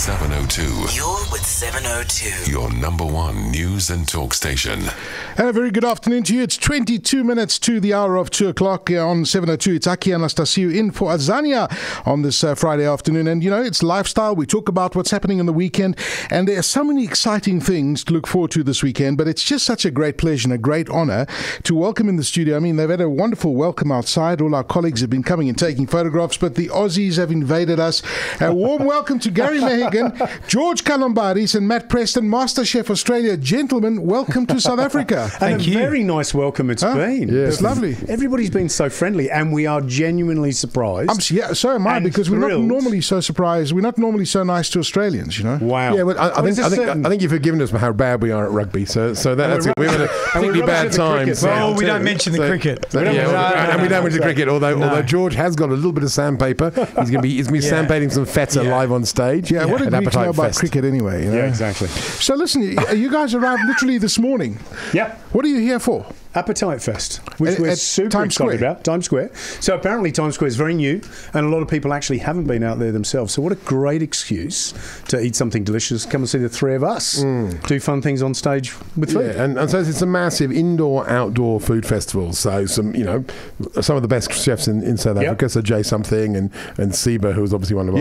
702. You're with 702. Your number one news and talk station. And a very good afternoon to you. It's 22 minutes to the hour of 2 o'clock on 702. It's Aki Anastasiou in for Azania on this Friday afternoon. And, you know, it's lifestyle. We talk about what's happening in the weekend. And there are so many exciting things to look forward to this weekend. But it's just such a great pleasure and a great honor to welcome in the studio. I mean, they've had a wonderful welcome outside. All our colleagues have been coming and taking photographs, but the Aussies have invaded us. A warm welcome to Gary Mehigan, George Colombaris and Matt Preston, MasterChef Australia. Gentlemen, welcome to South Africa. Thank you. Very nice welcome it's been. Yeah, it's lovely. Everybody's been so friendly, and we are genuinely surprised. So am I, because thrilled. we're not normally so surprised. We're not normally so nice to Australians, you know. Wow. Yeah, well, I think you've forgiven us for how bad we are at rugby. So that's it. We've had a particularly bad time. Well, we don't mention the cricket. And we don't mention the cricket. Although George has got a little bit of sandpaper. He's going to be sandpainting some feta live on stage. Yeah, what did we know about Fest. cricket anyway? You know? Yeah, exactly. So listen, you guys arrived literally this morning. Yeah. What are you here for? Appitite Fest, which we're super Times excited Square. about. Times Square. So apparently Times Square is very new, and a lot of people actually haven't been out there themselves. So what a great excuse to eat something delicious. Come and see the three of us do fun things on stage with food. Yeah, and so it's a massive indoor-outdoor food festival. So some of the best chefs in South Africa. So Jay Something and Seba, who's obviously one of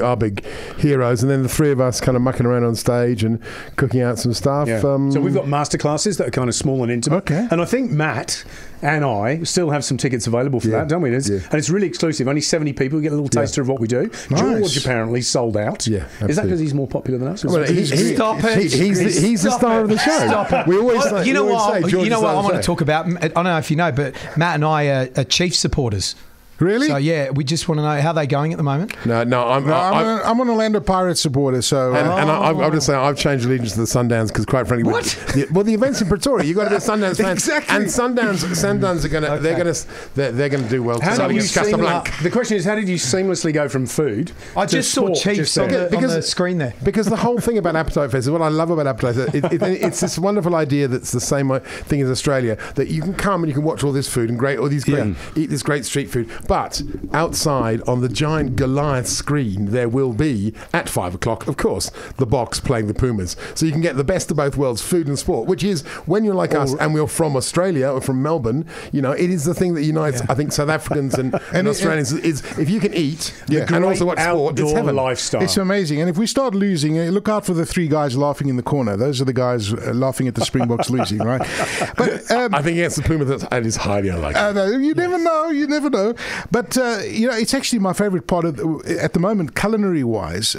our big heroes, and then the three of us kind of mucking around on stage and cooking out some stuff. Yeah. So we've got masterclasses that are kind of small and intimate. Okay. And I think Matt and I still have some tickets available for that, don't we? And it's really exclusive. Only 70 people get a little taster of what we do. Nice. George apparently sold out. Yeah, is that because he's more popular than us? Well, he's the star of the show. Stop it. We always You know what I want to talk about? I don't know if you know, but Matt and I are Chiefs supporters. Really? So yeah, we just want to know how they're going at the moment. I'm an Orlando Pirates supporter, so I'll just say I've changed allegiance to the Sundowns because, quite frankly, the events in Pretoria, you've got to be a Sundowns fan, Exactly. and Sundowns are going to they're going to do well. The question is, how did you seamlessly go from food? I just saw Chiefs on the screen there. Because the whole thing about Appetite Fest is what I love about Appetite Fest. It's this wonderful idea that's the same thing as Australia, that you can come and you can watch all this food and eat this great street food. But outside on the giant Goliath screen, there will be, at 5 o'clock, of course, the box playing the Pumas. So you can get the best of both worlds, food and sport, which is, when you're like us and we're from Australia or from Melbourne, it is the thing that unites, I think, South Africans and Australians, is if you can eat and also watch sport, it's heaven. Lifestyle. It's amazing. And if we start losing, look out for the three guys laughing in the corner. Those are the guys laughing at the Springboks losing, right? But I think against the Pumas, that is highly unlikely. You never know. But it's actually my favourite part of at the moment, culinary-wise.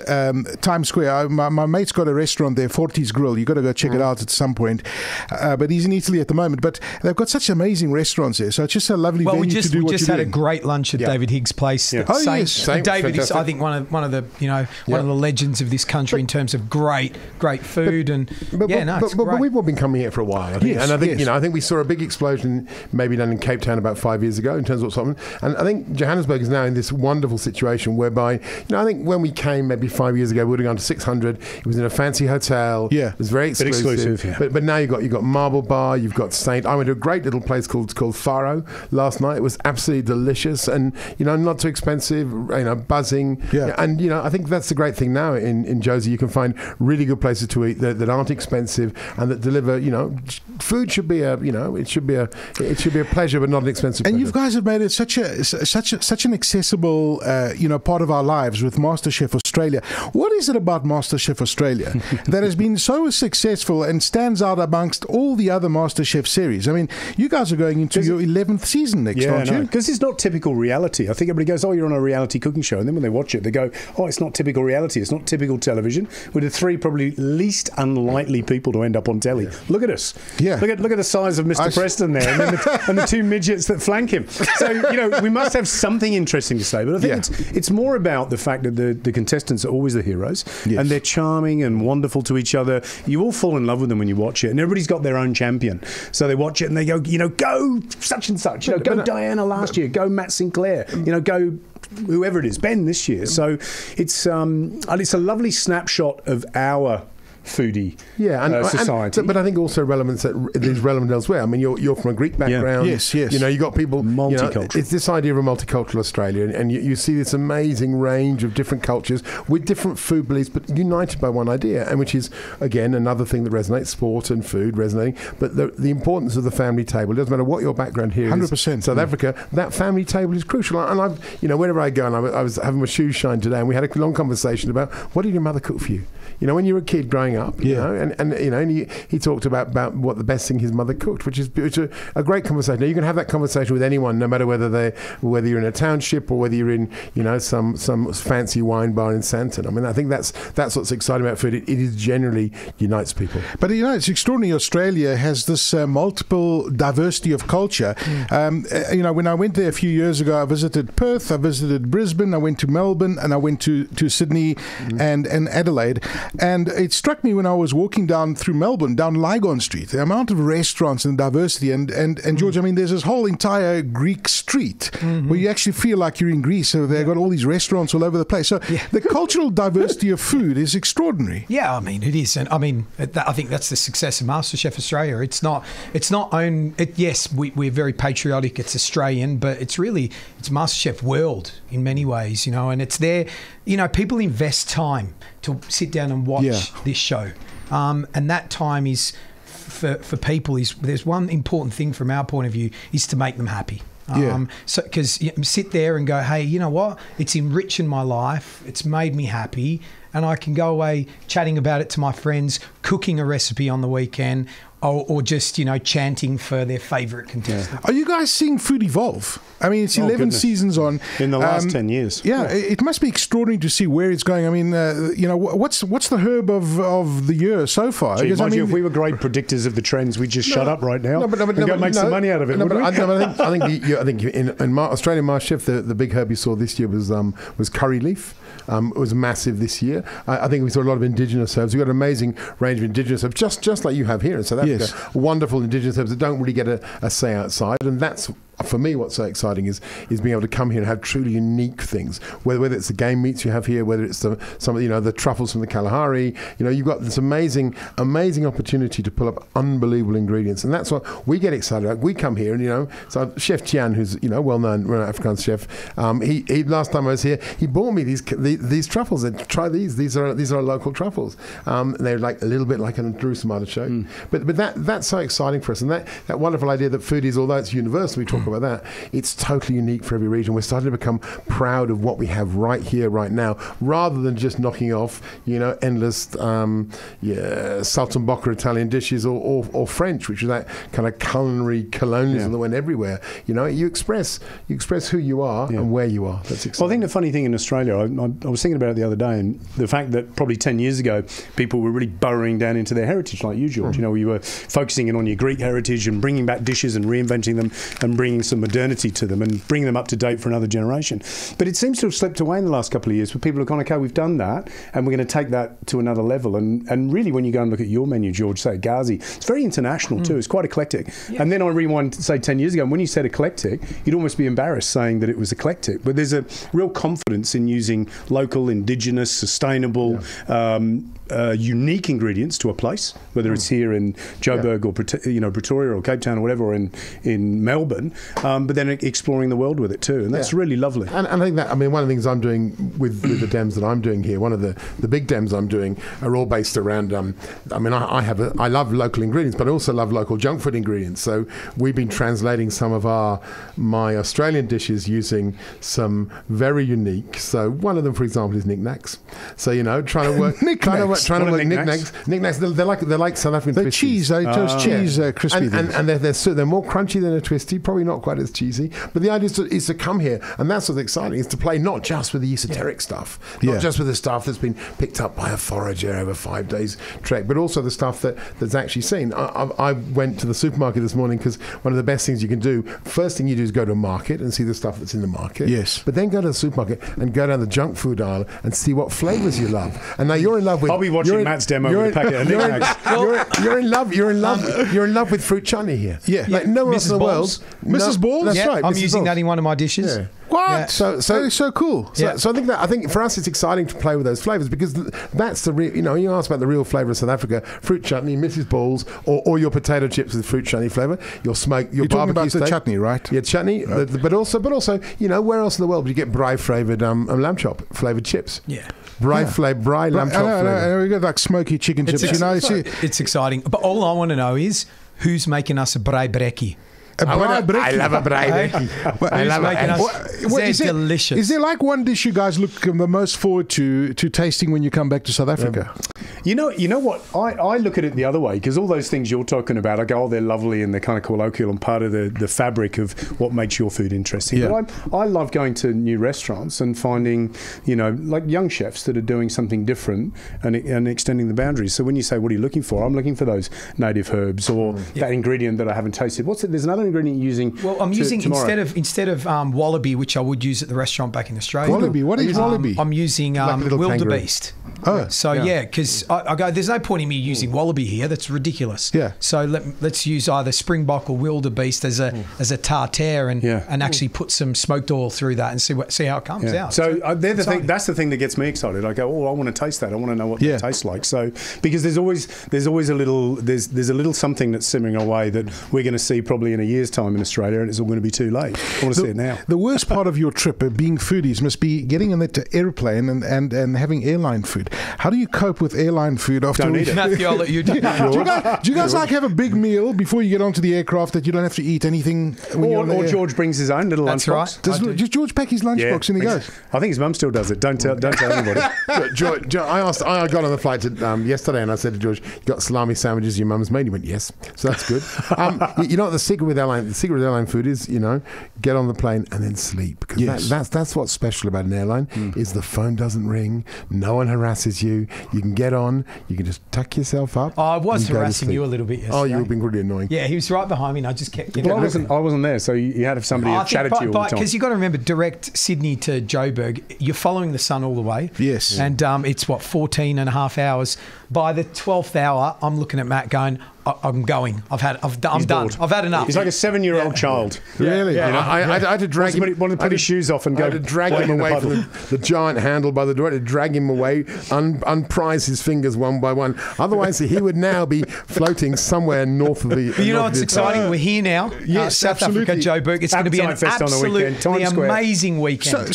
Times Square. My mate's got a restaurant there, Forti's Grill. You've got to go check it out at some point. But he's in Italy at the moment. But they've got such amazing restaurants there. So it's just a lovely venue to do what you're doing. We just had a great lunch at David Higgs' place. Yeah. Oh, yes. David is, I think, one of the legends of this country in terms of great food but we've all been coming here for a while, I think. Yes, and I think we saw a big explosion maybe done in Cape Town about 5 years ago in terms of what's happened. And I think Johannesburg is now in this wonderful situation whereby, I think when we came maybe 5 years ago, we would have gone to 600. It was in a fancy hotel. Yeah. It was very exclusive. But now you've got Marble Bar, you've got Saint. I went to a great little place called Faro last night. It was absolutely delicious and, not too expensive, buzzing. Yeah. And, I think that's the great thing now in Josie. You can find really good places to eat that aren't expensive and that deliver, food should be it should be a pleasure but not an expensive pleasure. And you guys have made it such an accessible part of our lives with MasterChef Australia. What is it about MasterChef Australia that has been so successful and stands out amongst all the other MasterChef series? I mean, you guys are going into your 11th season next, aren't you? Because it's not typical reality. I think everybody goes, you're on a reality cooking show, and then when they watch it, they go, it's not typical reality. It's not typical television. We're the three probably least unlikely people to end up on telly. Look at us. Yeah. Look at the size of Mr. Preston there, and, and the two midgets that flank him. So we must have something interesting to say. But I think it's more about the fact that the contestants are always the heroes, and they're charming and wonderful to each other. You all fall in love with them when you watch it, and everybody's got their own champion. So they watch it and they go, go such and such. Go Diana last year. Go Matt Sinclair. Go whoever it is, Ben this year. So it's a lovely snapshot of our foodie society. But I think also relevance that is relevant elsewhere. I mean, you're from a Greek background. Yes. You know, you got people multicultural. It's this idea of a multicultural Australia, and you see this amazing range of different cultures with different food beliefs, but united by one idea, and which is again another thing that resonates: sport and food resonating. But the importance of the family table. It doesn't matter what your background here 100%. is. South Africa, that family table is crucial. And I've, you know, whenever I go, and I was having my shoes shined today, and we had a long conversation about what did your mother cook for you? You know, when you were a kid growing up, you know, and you know, and he talked about what the best thing his mother cooked, which is a great conversation. Now, you can have that conversation with anyone, no matter whether you're in a township or whether you're in, you know, some fancy wine bar in Santon. I mean, I think that's what's exciting about food. It is generally unites people. But you know, it's extraordinary. Australia has this multiple diversity of culture. You know, when I went there a few years ago, I visited Perth, I visited Brisbane, I went to Melbourne, and I went to Sydney and Adelaide. And it struck me when I was walking down through Melbourne, down Lygon Street, the amount of restaurants and diversity. And George, I mean, there's this whole entire Greek street where you actually feel like you're in Greece. So they've got all these restaurants all over the place. So the cultural diversity of food is extraordinary. Yeah, I mean, it is. And I mean, I think that's the success of MasterChef Australia. It's not own. Yes, we're very patriotic. It's Australian, but it's MasterChef World in many ways, you know, and it's there. You know, people invest time to sit down and watch this show. And that time is for people there's one important thing from our point of view is to make them happy. So because you sit there and go, hey, you know what? It's enriching my life. It's made me happy. And I can go away chatting about it to my friends, cooking a recipe on the weekend, or just, you know, chanting for their favourite contestant. Are you guys seeing food evolve? I mean, it's 11 seasons on. In the last 10 years. Yeah, it must be extraordinary to see where it's going. I mean, you know, what's the herb of the year so far? Gee, I mean, if we were great predictors of the trends, we'd just shut up right now and go make some money out of it. I think in Australian MasterChef, the big herb you saw this year was curry leaf. It was massive this year. I think we saw a lot of indigenous herbs. We've got an amazing range of indigenous herbs, just like you have here in South Africa. Wonderful indigenous herbs that don't really get a say outside, and that's, for me, what's so exciting is being able to come here and have truly unique things. Whether it's the game meats you have here, whether it's some of, you know, the truffles from the Kalahari. You know, you've got this amazing opportunity to pull up unbelievable ingredients, and that's what we get excited about. We come here, and you know, so Chef Tian, who's, you know, well-known Afrikaans chef, he last time I was here, he bought me these truffles. And try these. These are local truffles. They're like a little bit like an Jerusalem artichoke, but that's so exciting for us, and that wonderful idea that food is, although it's universal, we talk about that, it's totally unique for every region. We're starting to become proud of what we have right here, right now, rather than just knocking off, you know, endless saltimbocca Italian dishes or French, which is that kind of culinary colonialism that went everywhere. You know, you express who you are and where you are. That's exciting. Well, I think the funny thing in Australia, I was thinking about it the other day, and the fact that probably 10 years ago people were really burrowing down into their heritage, like you, George. You know, you were focusing in on your Greek heritage and bringing back dishes and reinventing them and bringing some modernity to them and bringing them up to date for another generation. But it seems to have slipped away in the last couple of years, where people have gone, okay, we've done that and we're going to take that to another level. And really, when you go and look at your menu, George, say Ghazi, it's very international too. It's quite eclectic. And then I rewind, say 10 years ago, and when you said eclectic, you'd almost be embarrassed saying that it was eclectic. But there's a real confidence in using local, indigenous, sustainable, unique ingredients to a place, whether it's here in Joburg or, you know, Pretoria or Cape Town or whatever, or in Melbourne, but then exploring the world with it too, and that's really lovely. And I think that, I mean, one of the things I'm doing with the dems that I'm doing here, one of the big dems I'm doing are all based around, I mean, I love local ingredients, but I also love local junk food ingredients. So we've been translating some of my Australian dishes using some very unique. So one of them, for example, is knickknacks. So, you know, trying to work knickknacks. Knickknacks. They're like South African they're twisties. Cheese. They toast cheese, crispy things. And they're more crunchy than a twisty. Probably not quite as cheesy. But the idea is to come here, and that's what's exciting, is to play not just with the esoteric stuff, not just with the stuff that's been picked up by a forager over 5 days trek, but also the stuff that's actually seen. I went to the supermarket this morning because one of the best things you can do, first thing you do is go to a market and see the stuff that's in the market. Yes. But then go to the supermarket and go down the junk food aisle and see what flavours you love. And now you're in love with... I'll be watching Matt's demo with a packet of knickknacks. You're in love with fruit chutney here. Yeah. Like nowhere else in the world. Mrs. Balls? That's right. I'm using that in one of my dishes. What? Yeah. So that is so cool. So I think for us it's exciting to play with those flavors because that's the real. You ask about the real flavor of South Africa: fruit chutney, Mrs. Balls, or your potato chips with fruit chutney flavor. Your smoke, your You're talking barbecue about steak. the chutney, right? Yeah, chutney. But also, where else in the world do you get braai flavored lamb chop flavored chips? Yeah. Braai lamb chop flavor. I know we got like smoky chicken chips. It's exciting. But all I want to know is who's making us a braai brekkie. I love a braai brekkie. I love it. They're delicious. Is there like one dish you guys look the most forward to tasting when you come back to South Africa? You know what? I look at it the other way because all those things you're talking about, I go, oh, they're lovely and they're kind of colloquial and part of the fabric of what makes your food interesting. Yeah. But I love going to new restaurants and finding, like young chefs that are doing something different and extending the boundaries. So when you say, what are you looking for? I'm looking for those native herbs or that ingredient that I haven't tasted. What's it? There's another ingredient you're using. Well, I'm using tomorrow. instead of wallaby, which I would use at the restaurant back in Australia. Wallaby? What is wallaby? I'm using wildebeest. Oh, so because I go, there's no point in me using wallaby here. That's ridiculous. Yeah. So let's use either springbok or wildebeest as a tartare and actually put some smoked oil through that and see how it comes out. So they're the thing. That's the thing that gets me excited. I go, I want to taste that. I want to know what that tastes like. So because there's always a little something that's simmering away that we're going to see probably in a year's time in Australia, and it's all going to be too late. I want to see it now. The worst part of your trip, being foodies, must be getting in that airplane and having airline food. How do you cope with airline food after? Don't eat it. Matthew, I'll let you do that. Do you guys like have a big meal before you get onto the aircraft that you don't have to eat anything? Or George brings his own little That's lunchbox. right. Does George pack his lunchbox and he goes? I think his mum still does it. Don't tell anybody. George, I got on the flight yesterday and I said to George, you got salami sandwiches your mum's made? He went, yes. So that's good. You know what the secret with airline food is, get on the plane and then sleep. Because that's what's special about an airline is the phone doesn't ring, no one harasses you, you can get on, you can just tuck yourself up. Oh, I was harassing you a little bit yesterday. Oh, you were being really annoying. Yeah, he was right behind me and I just kept getting Well, I wasn't there, so you had to have somebody who chatted to you all the time. Because you've got to remember, direct Sydney to Joburg, you're following the sun all the way. Yes. And it's 14 and a half hours. By the 12th hour, I'm looking at Matt going, I'm going. I'm done. I've had enough. He's like a 7-year-old child. Really? Yeah. I had to drag him. Wanted to put his shoes off and go. I had to drag him away from the giant handle by the door. I had to drag him away, unprise his fingers one by one. Otherwise, he would now be floating somewhere north of the. But you know what's exciting? We're here now. Yes, South absolutely. Africa, Joburg. It's going to be an Appitite Fest on the weekend, absolutely Times Square. amazing weekend.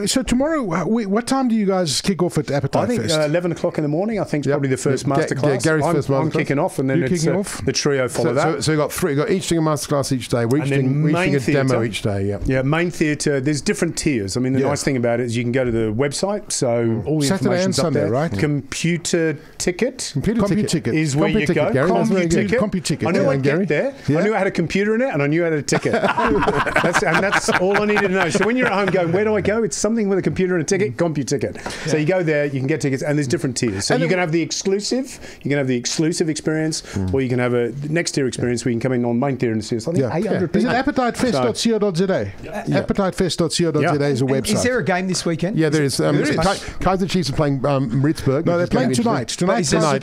So tomorrow, what time do you guys kick off at Appitite I think Fest? 11 o'clock in the morning. I think it's probably the first masterclass. Gary's first I'm masterclass. kicking off, and then You're it's kicking off? the trio follow that. So you got three. You got each doing a masterclass each day. We're each doing a demo each day. Yeah, main theatre. There's different tiers. I mean, the nice thing about it is you can go to the website, so all the Saturday and information's up Sunday, there. right? Computer ticket. CompuTicket Is where you go. CompuTicket. I knew I'd Gary. get there. Yeah. I knew I had a computer in it, and I knew I had a ticket. That's all I needed to know. So when you're at home going, where do I go? It's something with a computer and a ticket. CompuTicket. So you go there, you can get tickets, and there's different tiers. So you can have the exclusive. You can have the exclusive experience, or you can have a next tier experience where you can come in on main tier and see us. I think 800 Is it people. appetitefest.co.za? Appetitefest.co.za is a website. Is there a game this weekend? Yeah, there is. Kaiser Chiefs are playing Maritzburg. No, they're playing tonight.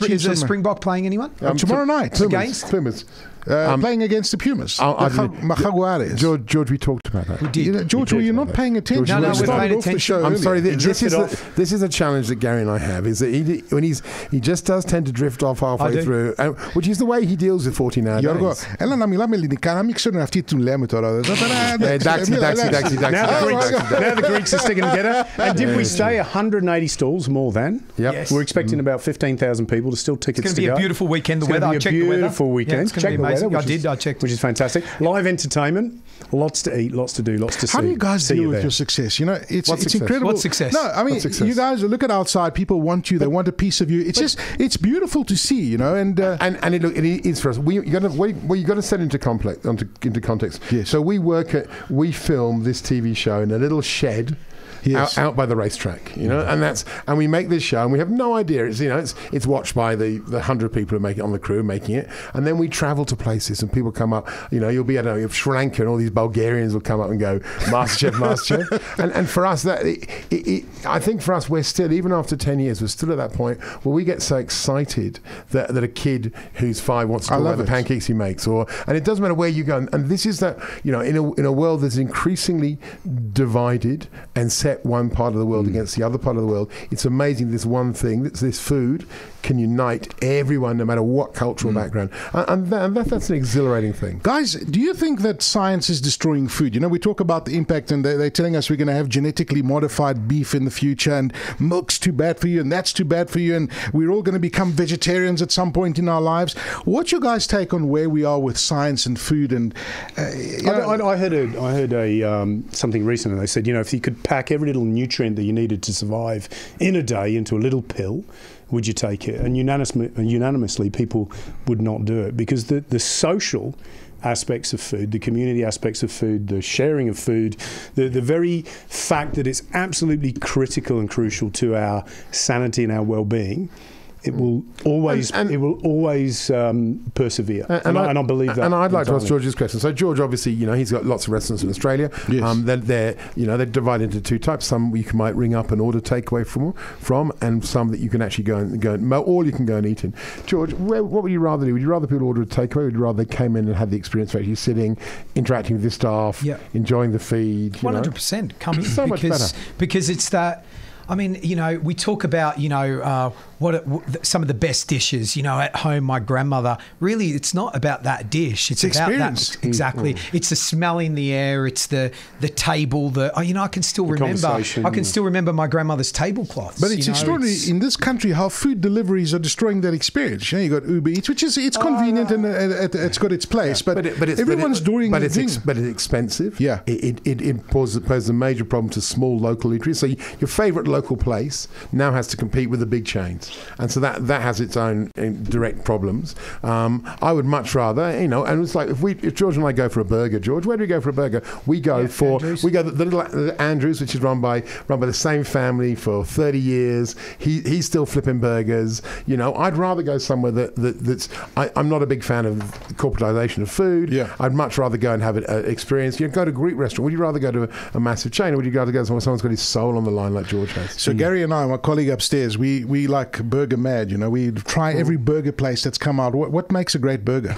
Is there Springbok playing anyone? Tomorrow night. Pumas. Playing against the Pumas. Jaguares. George, we talked about that. We did. George, were you not paying attention? No, We we're started paying off the attention. show I'm earlier. sorry. This is a challenge that Gary and I have. Is that he just does tend to drift off halfway through, which is the way he deals with 14-hour days. Now Now the Greeks are sticking together. And did we stay 180 stalls more than? Yep. Yes. We're expecting about 15,000 people. There's still tickets It's to going to go. be a beautiful weekend. The It's weather. gonna I be checked a the weather. beautiful weekend. Yeah, it's going Check to be the weather, amazing. I which did. is- I checked. Which is fantastic. Live entertainment, lots to eat, lots to do, lots to see. How do you guys See deal you with there. your success? You know, it's success? incredible. What's success? No, I mean, What's success? you guys look at outside. People want you. They want a piece of you. It's beautiful to see. You know, and it is for us. You got to set into context. Yes. So we film this TV show in a little shed. out by the racetrack, you know, and we make this show, and we have no idea. It's, you know, it's watched by the 100 people who make it on the crew making it, and then we travel to places, and people come up. You know, you'll be at Sri Lanka, and all these Bulgarians will come up and go, MasterChef, MasterChef, and for us, I think for us, we're still, even after 10 years, we're still at that point where we get so excited that a kid who's 5 wants to talk about the pancakes he makes, and it doesn't matter where you go. And this is that, you know, in a world that's increasingly divided and set one part of the world against the other part of the world, it's amazing this one thing, this food, can unite everyone no matter what cultural background. And that's an exhilarating thing. Guys, do you think that science is destroying food? You know, we talk about the impact, and they're telling us we're going to have genetically modified beef in the future, and milk's too bad for you, and that's too bad for you, and we're all going to become vegetarians at some point in our lives. What's your guys' take on where we are with science and food? And I heard something recently. They said, you know, if you could pack every little nutrient that you needed to survive in a day into a little pill, would you take it? And unanimously, people would not do it, because the social aspects of food, the community aspects of food, the sharing of food, the very fact that it's absolutely critical and crucial to our sanity and our well-being, it will always persevere, and I believe that. And I'd like to ask George's question. So George, obviously, you know, he's got lots of restaurants in Australia. Yes. They're divided into two types. Some you might ring up and order takeaway from, and some that you can actually go and or you can go and eat in. George, what would you rather do? Would you rather people order a takeaway, or would you rather they came in and had the experience of actually sitting, interacting with the staff, enjoying the feed? 100% coming so much better because it's that. I mean, you know, we talk about, you know, some of the best dishes, you know, at home. My grandmother, really, it's not about that dish. It's about experience. That. Exactly. It's the smell in the air. It's the table. You know, I can still remember my grandmother's tablecloths. But it's extraordinary in this country how food deliveries are destroying that experience. You know, you got Uber Eats, which is convenient and it's got its place. But everyone's doing the thing. But it's expensive. Yeah. It poses a major problem to small local eateries. So your favourite local place now has to compete with the big chains, and so that has its own direct problems. I would much rather, you know, and it's like if George and I go for a burger, George, where do we go for a burger? We go Andrews. We go the little Andrews, which is run by the same family for 30 years. He's still flipping burgers. You know, I'd rather go somewhere that's. I'm not a big fan of corporatization of food. Yeah. I'd much rather go and have an experience. You know, go to a Greek restaurant. Would you rather go to a massive chain, or would you rather go somewhere someone's got his soul on the line like George has? So Gary and I, my colleague upstairs, we like burger mad. You know, we try every burger place that's come out. What makes a great burger?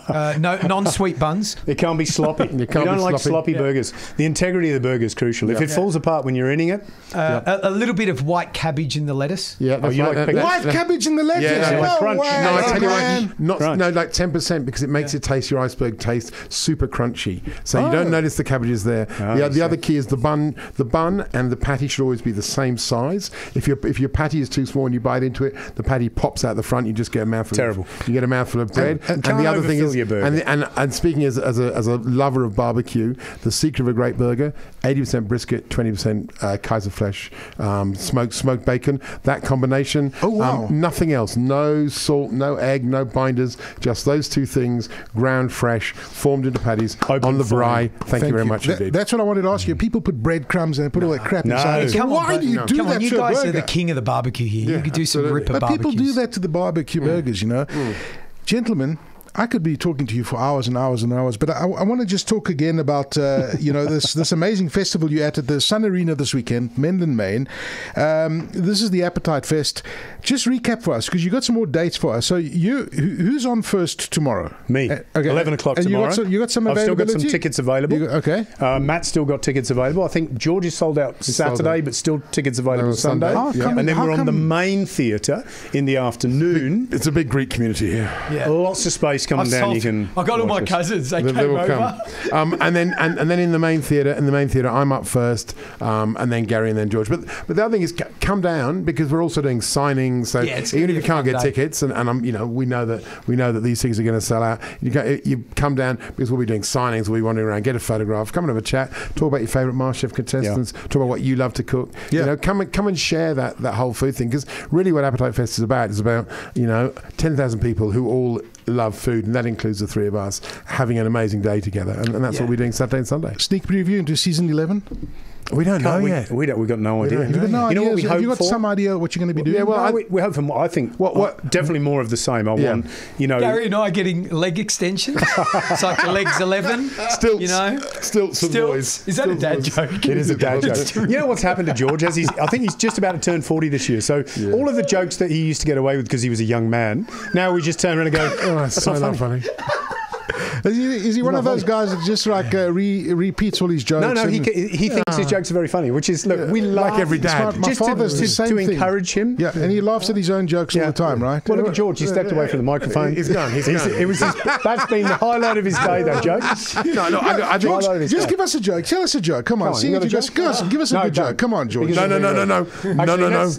No non-sweet buns. It can't be sloppy. We don't like sloppy burgers. The integrity of the burger is crucial. If it falls apart when you're eating it, a little bit of white cabbage in the lettuce. Yeah, white cabbage in the lettuce. Yeah, no crunch. way. No, I tell you Man. what, like 10%, because it makes your iceberg taste super crunchy. So you don't notice the cabbages there. The other key is the bun. The bun and the patty should always be the same size. If your patty is too small and you bite into it, the patty pops out the front. You just get a mouthful. Terrible. You get a mouthful of bread. And the other thing is, and speaking as a lover of barbecue, the secret of a great burger: 80% brisket, 20% Kaiserfleisch, smoked bacon. That combination. Oh wow! Nothing else. No salt, no egg, no binders. Just those two things, ground fresh, formed into patties on the braai. Thank you very much indeed. That's what I wanted to ask you. People put breadcrumbs and they put all that crap inside. So why do you do that you to a guys burger? are the king of the barbecue here. You could do some ripper barbecues. But people do that to the barbecue burgers, you know. Gentlemen, I could be talking to you for hours and hours and hours, but I want to just talk again about you know, this amazing festival you're at the Sun Arena this weekend, Mendon, Maine. This is the Appitite Fest. Just recap for us, because you got some more dates for us. So who's on first tomorrow? Me. Okay. 11 o'clock and tomorrow. You got some availability? I've still got some tickets available. Okay. Matt's still got tickets available. I think George is sold out Saturday, but still tickets available Sunday. And then we're on the main theatre in the afternoon. It's a big Greek community here. Yeah. Lots of space coming down. I got all my cousins. They came over. And then in the main theatre, I'm up first, and then Gary, and then George. But the other thing is, come down, because we're also doing signings. So even if you can't get tickets, and I'm, you know, we know that these things are going to sell out. You come down, because we'll be doing signings. We'll be wandering around, get a photograph, come and have a chat, talk about your favourite MasterChef contestants, talk about what you love to cook. You know, come and share that whole food thing, because really what Appitite Fest is about 10,000 people who all love food, and that includes the three of us having an amazing day together, and that's what we're doing Saturday and Sunday. Sneak preview into season 11. We don't know yet. We've got no idea. You've got no idea. What we hope Have you got for? some idea what you're going to be doing? Yeah, well, we hope for more. I think definitely more of the same. I want, Gary and I are getting leg extensions. It's like the legs 11. Stilts. You know? Stilts and boys. Is that a dad joke? It is a dad joke. You know what's happened to George? I think he's just about to turn 40 this year. So all of the jokes that he used to get away with because he was a young man, now we just turn around and go, oh, that's so not funny. Is he one of those guys that just like repeats all his jokes? No, he thinks his jokes are very funny, which is, look, we laugh. Like every dad. My father's the same to thing. encourage him. Yeah, and he laughs at his own jokes all the time, right? Well, look at George. He stepped away from the microphone. He's gone. That's been the highlight of his day, that joke. George, just give us a joke. Tell us a joke. Come on, sing it. Give us a good joke. Come on, George. No.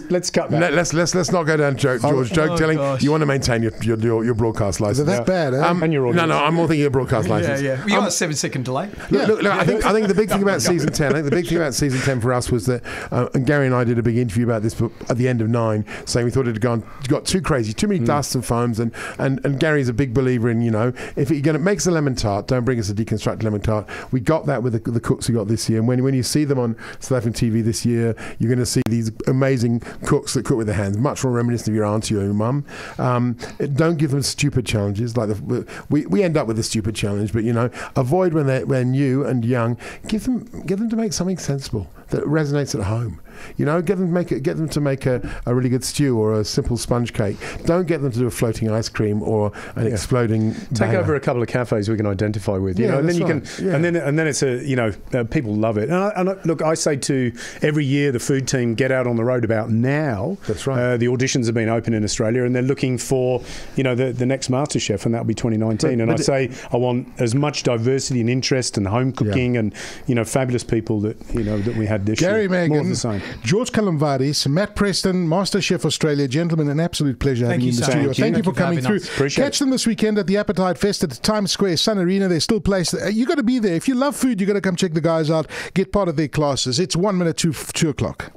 Let's cut that. Let's not go down joke telling. You want to maintain your broadcast license. Is it that bad? And your audience. No, I'm more thinking your broadcast license. Yeah. You got a 7-second delay. Look, I think the big thing about season 10. I think the big thing about season 10 for us was that, and Gary and I did a big interview about this at the end of 9, saying we thought it had got too crazy, too many dusts and foams, and Gary's a big believer in, if you're going to make a lemon tart, don't bring us a deconstructed lemon tart. We got that with the cooks we got this year, and when you see them on South African TV this year, you're going to see these amazing cooks that cook with their hands, much more reminiscent of your auntie or your mum. Don't give them stupid challenges like we end up with a stupid challenge, but avoid when new and young. Give them to make something sensible that resonates at home. Get them to make a really good stew or a simple sponge cake. Don't get them to do a floating ice cream or an exploding. Take over a couple of cafes we can identify with, and then you can, and then it's people love it. And look, I say to every year the food team get out on the road about now. That's right. The auditions have been open in Australia, and they're looking for the next MasterChef, and that'll be 2019. And I say I want as much diversity and interest and home cooking and fabulous people that that we had this year. Gary Mehigan, more of the same. George Colombaris, Matt Preston, MasterChef Australia. Gentlemen, an absolute pleasure having you in the studio. Thank you for coming through. Catch them this weekend at the Appitite Fest at the Times Square Sun Arena. There's still place. You got to be there. If you love food, you got to come check the guys out. Get part of their classes. It's 1 minute to 2 o'clock.